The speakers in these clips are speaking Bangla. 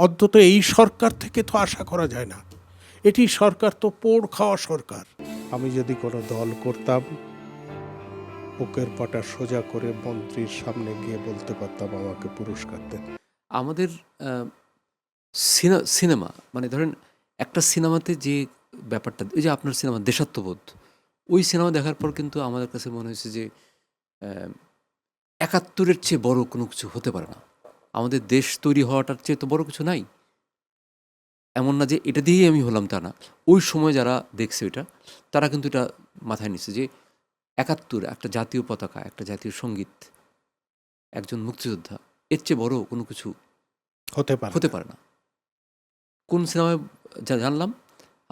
অন্তত এই সরকার থেকে তো আশা করা যায় না। এটি সরকার তো পোড় খাওয়া সরকার। আমি যদি কোনো দল করতাম, বুকের পাটা সোজা করে মন্ত্রীর সামনে গিয়ে বলতে পারতাম আমাকে পুরস্কার দেন। আমাদের সিনেমা মানে ধরেন একটা সিনেমাতে যে ব্যাপারটা, ওই যে আপনার সিনেমা দেশাত্মবোধ, ওই সিনেমা দেখার পর কিন্তু আমাদের কাছে মনে হয়েছে যে ৭১-এর চেয়ে বড় কোনো কিছু হতে পারে না। আমাদের দেশ তৈরি হওয়াটার চেয়ে তো বড় কিছু নাই। এমন না যে এটা দিয়েই আমি হলাম, তা না। ওই সময় যারা দেখছে ওইটা, তারা কিন্তু এটা মাথায় নিচ্ছে যে ৭১ একটা জাতীয় পতাকা, একটা জাতীয় সঙ্গীত, একজন মুক্তিযোদ্ধা, এর চেয়ে বড় কোনো কিছু হতে পারে না। কোন সিনেমায় জানলাম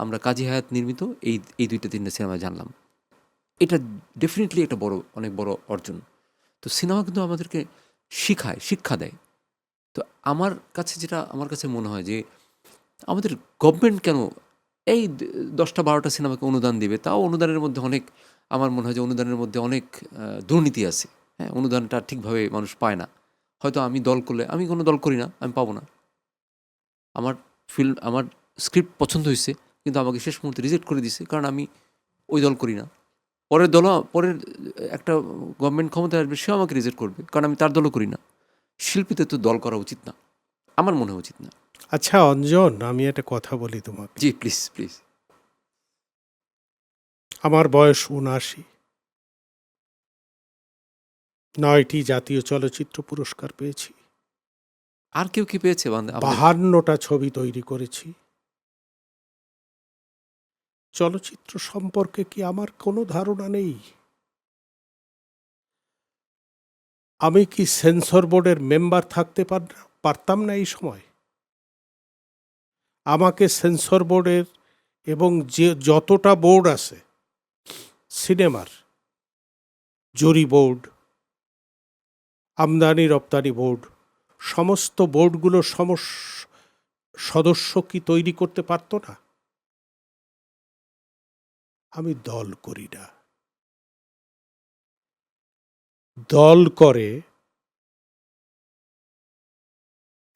আমরা? কাজী হায়াৎ নির্মিত এই ২টা-৩টা সিনেমায় জানলাম। এটা ডেফিনিটলি একটা অনেক বড় অর্জন। তো সিনেমা কিন্তু আমাদেরকে শিক্ষা দেয়। তো আমার কাছে মনে হয় যে আমাদের গভর্নমেন্ট কেন এই ১০টা-১২টা সিনেমাকে অনুদান দিবে? তাও অনুদানের মধ্যে অনেক, আমার মনে হয় যে অনুদানের মধ্যে অনেক দুর্নীতি আছে। হ্যাঁ, অনুদানটা ঠিকভাবে মানুষ পায় না। হয়তো আমি দল করলে, আমি কোনো দল করি না, আমি পাবো না। আমার স্ক্রিপ্ট পছন্দ হইছে, কিন্তু আমাকে শেষ মুহূর্তে রিজেক্ট করে দিছে, কারণ আমি ওই দল করি না। পরের একটা গভর্নমেন্ট ক্ষমতায় আসবে, সেও আমাকে রিজেক্ট করবে, কারণ আমি তার দলও করি না। শিল্পীদের তো দল করা উচিত না, আমার মনে হয় উচিত না। আচ্ছা অঞ্জন, আমি একটা কথা বলি তোমাকে। জি, প্লিজ প্লিজ। আমার বয়স ৭৯। ৯টি জাতীয় চলচ্চিত্র পুরস্কার পেয়েছি, আর কেউ কি পেয়েছে? ৫২টা ছবি তৈরি করেছি। চলচ্চিত্র সম্পর্কে কি আমার কোনো ধারণা নেই? আমি কি সেন্সর বোর্ডের মেম্বার থাকতে পারতাম না এই সময়? আমাকে সেন্সর বোর্ডের এবং যে যতটা বোর্ড আছে সিনেমার, জুরি বোর্ড, আমদানি রপ্তানি বোর্ড, সমস্ত বোর্ডগুলোর সদস্য কি তৈরি করতে পারতো না? আমি দল করি না। দল করে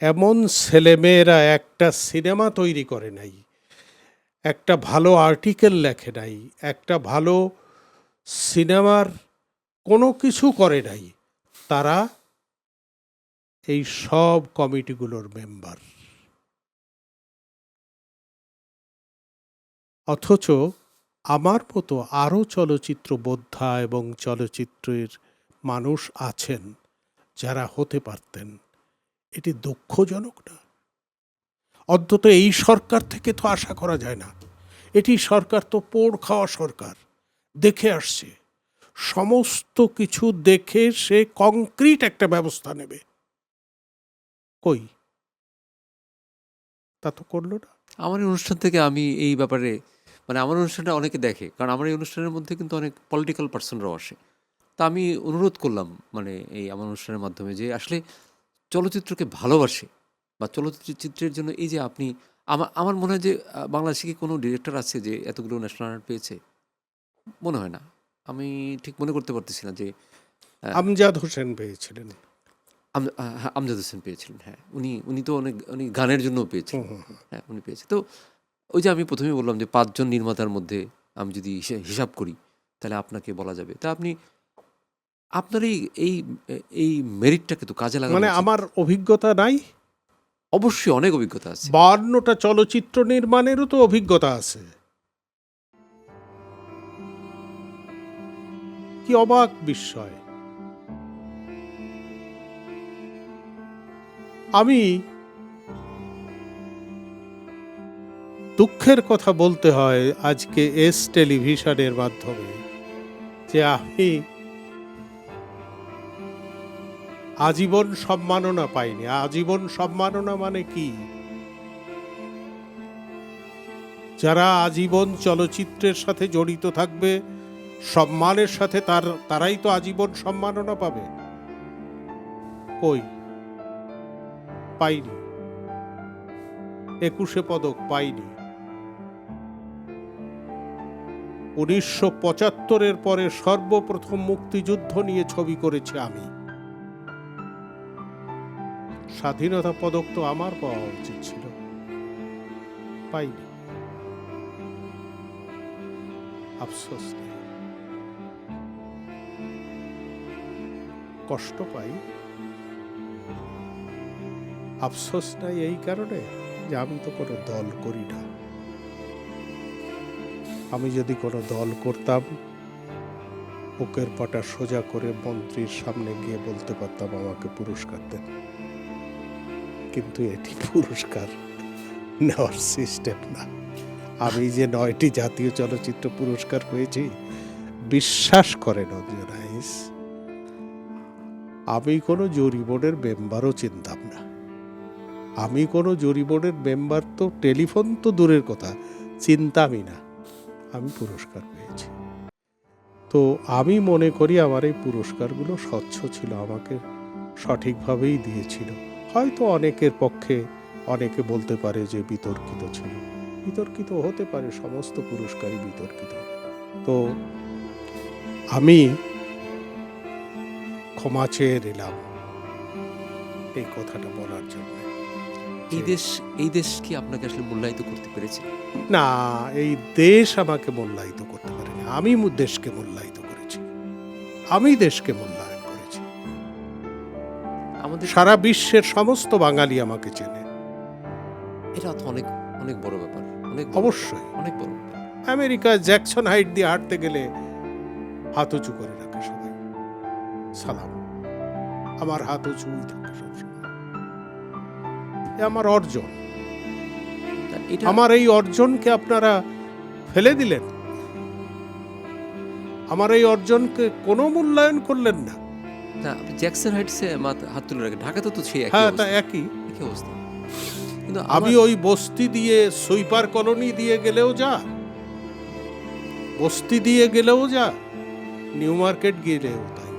এমন ছেলেমেয়েরা একটা সিনেমা তৈরি করে নাই, একটা ভালো আর্টিকেল লেখে নাই, একটা ভালো সিনেমার কোনো কিছু করে নাই, তারা এই সব কমিটিগুলোর মেম্বার। অথচ আমার মতো আরও চলচ্চিত্র বোদ্ধা এবং চলচ্চিত্রের মানুষ আছেন যারা হতে পারতেন। এটি দুঃখজনক না? অন্তত এই সরকার থেকে তো আশা করা যায় না। এটি সরকার তো পোড় খাওয়া সরকার। দেখে আসছে, সমস্ত কিছু দেখে সে কংক্রিট একটা ব্যবস্থা নেবে। কই? তা তো করলো না। আমার এই অনুষ্ঠান থেকে আমি এই ব্যাপারে, মানে আমার অনুষ্ঠানটা অনেকে দেখে, কারণ আমার এই অনুষ্ঠানের মধ্যে কিন্তু অনেক পলিটিক্যাল পার্সনরাও আসে। তা আমি অনুরোধ করলাম, মানে এই আমার অনুষ্ঠানের মাধ্যমে, যে আসলে চলচ্চিত্রকে ভালোবাসে বা চলচ্চিত্রের জন্য এই যে আপনি, আমার মনে হয় যে বাংলাদেশে কি কোনো ডিরেক্টর আছে যে এতগুলো ন্যাশনাল অ্যাওয়ার্ড পেয়েছে? মনে হয় না। আমি ঠিক মনে করতে পারতেছি না যে আমজাদ হোসেন পেয়েছিলেন। হ্যাঁ, আমজাদ হোসেন পেয়েছিলেন। হ্যাঁ, উনি তো উনি গানের জন্যও পেয়েছিলেন। হ্যাঁ, উনি পেয়েছে। তো ওই যে আমি প্রথমেই বললাম যে ৫ জন নির্মাতার মধ্যে আমি যদি হিসাব করি, তাহলে আপনাকে বলা যাবে। তা আপনার এই এই মেরিটটাকে তো কাজে লাগানো মানে উচিত। আমার অভিজ্ঞতা নাই? অবশ্যই অনেক অভিজ্ঞতা আছে। ৫২টা চলচ্চিত্র নির্মাণেরও তো অভিজ্ঞতা আছে। কি অবাক বিস্ময়! আমি দুঃখের কথা বলতে হয় আজকে এস টেলিভিশনের মাধ্যমে যে আমি আজীবন সম্মাননা পাইনি। আজীবন সম্মাননা মানে কি? যারা আজীবন চলচ্চিত্রের সাথে জড়িত থাকবে সম্মানের সাথে, তারাই তো আজীবন সম্মাননা পাবে। কই? পাইনি। ২১শে পদক পাইনি। ১৯৭৫-এর পরে সর্বপ্রথম মুক্তিযুদ্ধ নিয়ে ছবি করেছি আমি। স্বাধীনতা পদক তো আমার পাওয়া উচিত ছিল, পাইনি। আফসোস নেই, কষ্ট পাই। আফসোস নাই এই কারণে যে আমি তো কোনো দল করি না। আমি যদি কোনো দল করতাম, বুকের পাটা সোজা করে মন্ত্রীর সামনে গিয়ে বলতে পারতাম আমাকে পুরস্কার দেন। কিন্তু এটি পুরস্কার নেওয়ার সিস্টেম না। আমি যে 9টি জাতীয় চলচ্চিত্র পুরস্কার পেয়েছি, বিশ্বাস করেন অর্জনাইস, আমি কোনো জুরি বোর্ডের মেম্বারও চিনতাম না। আমি কোনো জুরি বোর্ডের মেম্বার তো টেলিফোন তো দূরের কথা, চিনতামই না। আমি পুরস্কার পেয়েছি। তো আমি মনে করি আমার এই পুরস্কারগুলো স্বচ্ছ ছিল, আমাকে সঠিকভাবেই দিয়েছিল। হয়তো অনেকের পক্ষে অনেকে বলতে পারে যে বিতর্কিত ছিল, বিতর্কিত হতে পারে, সমস্ত পুরস্কারই বিতর্কিত। তো আমি ক্ষমা চেয়ে নিলাম এই কথাটা বলার জন্য। এই দেশ কি আপনাকে আসলে মূল্যায়িত করতে পেরেছে? না, এই দেশ আমাকে মূল্যায়িত করতে পারেনি, আমি দেশকে মূল্যায়িত করেছি, আমি দেশকে মূল্যায়ন করেছি। আমাদের সারা বিশ্বের সমস্ত বাঙালি আমাকে চেনে। এটা তো অনেক অনেক বড় ব্যাপার, অনেক বড় অবশ্যই। ব্যাপার, অনেক বড় ব্যাপার। আমেরিকা জ্যাকসন হাইট দিয়ে হাঁটতে গেলে হাত উঁচু করে রাখে সবাই, সালাম। আমার হাত উঁচুই থাকে সবসময়। এ আমার অর্জন। এটা আমার এই অর্জনকে আপনারা ফেলে দিলেন, আমার এই অর্জনকে কোনো মূল্যায়ন করলেন না। না, আপনি জ্যাকসন হাইটসে হাত তুলে রাখেন, ঢাকাতে তো সেই একই হ্যাঁ, তা অবস্থা, একই। একই অবস্থা। কিন্তু আমি ওই বস্তি দিয়ে সুইপার কলোনি দিয়ে গেলেও যা, বস্তি দিয়ে গেলেও যা, নিউ মার্কেট গেলেও তাই।